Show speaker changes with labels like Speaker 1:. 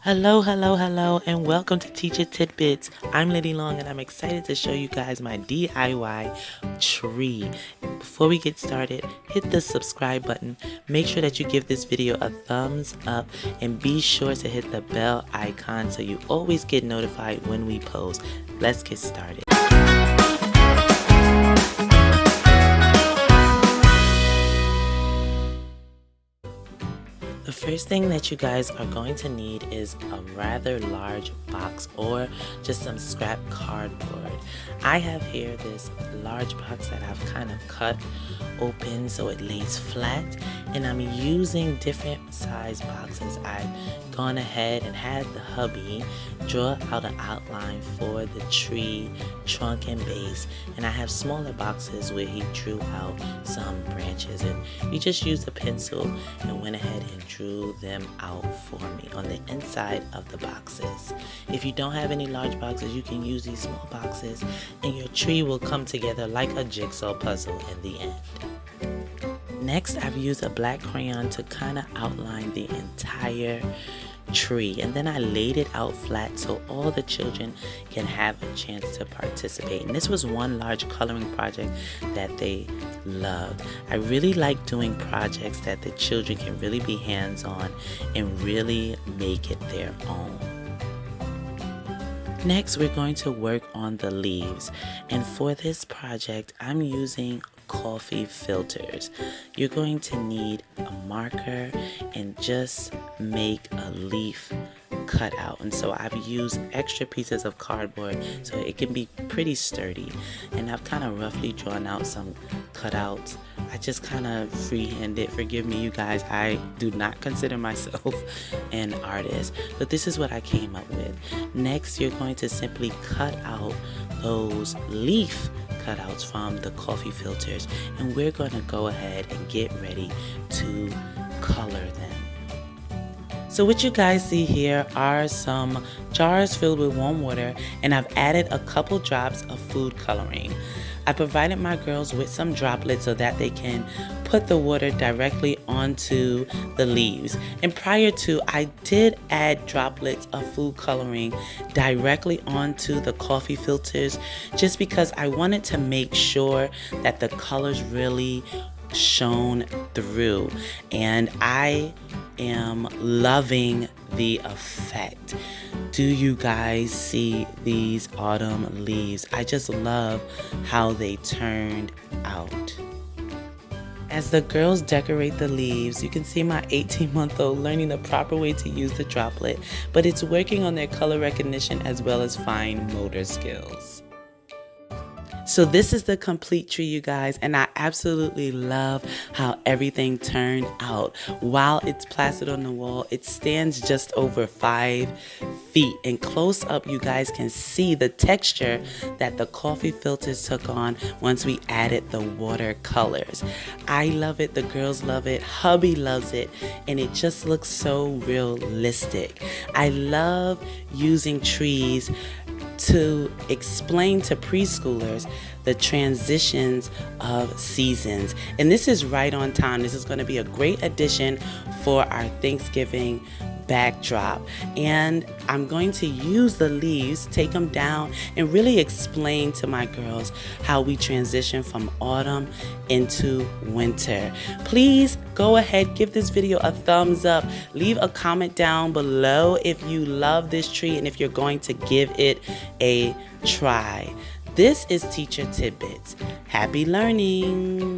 Speaker 1: Hello, and welcome to Teacher Tidbits. I'm Lady Long, and I'm excited to show you guys my DIY tree. Before we get started, hit the subscribe button. Make sure that you give this video a thumbs up, and be sure to hit the bell icon so you always get notified when we post. Let's get started. The first thing that you guys are going to need is a rather large box or just some scrap cardboard. I have here this large box that I've kind of cut open so it lays flat, and I'm using different size boxes. I've gone ahead and had the hubby draw out an outline for the tree trunk and base, and I have smaller boxes where he drew out some branches, and he just used a pencil and went ahead and drew them out for me on the inside of the boxes. If you don't have any large boxes, you can use these small boxes and your tree will come together like a jigsaw puzzle in the end. Next, I've used a black crayon to kind of outline the entire tree, and then I laid it out flat so all the children can have a chance to participate. And this was one large coloring project that they loved. I really like doing projects that the children can really be hands-on and really make it their own. Next, we're going to work on the leaves, and for this project I'm using coffee filters. You're going to need a marker and just make a leaf cutout, and so I've used extra pieces of cardboard so it can be pretty sturdy, and I've kind of roughly drawn out some cutouts. I just kind of freehanded. Forgive me, you guys, I do not consider myself an artist, but this is what I came up with. Next, you're going to simply cut out those leaf cutouts from the coffee filters, and we're going to go ahead and get ready to color them. So what you guys see here are some jars filled with warm water, and I've added a couple drops of food coloring. I provided my girls with some droplets so that they can put the water directly onto the leaves. And prior to, I did add droplets of food coloring directly onto the coffee filters just because I wanted to make sure that the colors really shone through, and I am loving the effect. Do you guys see these autumn leaves? I just love how they turned out. As the girls decorate the leaves, you can see my 18-month-old learning the proper way to use the droplet, but it's working on their color recognition as well as fine motor skills. So this is the complete tree, you guys, and I absolutely love how everything turned out. While it's plastered on the wall, it stands just over 5 feet, and close up you guys can see the texture that the coffee filters took on once we added the watercolors. I love it, the girls love it, hubby loves it, and it just looks so realistic. I love using trees to explain to preschoolers the transitions of seasons. And this is right on time. This is going to be a great addition for our Thanksgiving backdrop. And I'm going to use the leaves, take them down, and really explain to my girls how we transition from autumn into winter. Please go ahead, give this video a thumbs up. Leave a comment down below if you love this tree and if you're going to give it a try. This is Teacher Tidbits. Happy learning!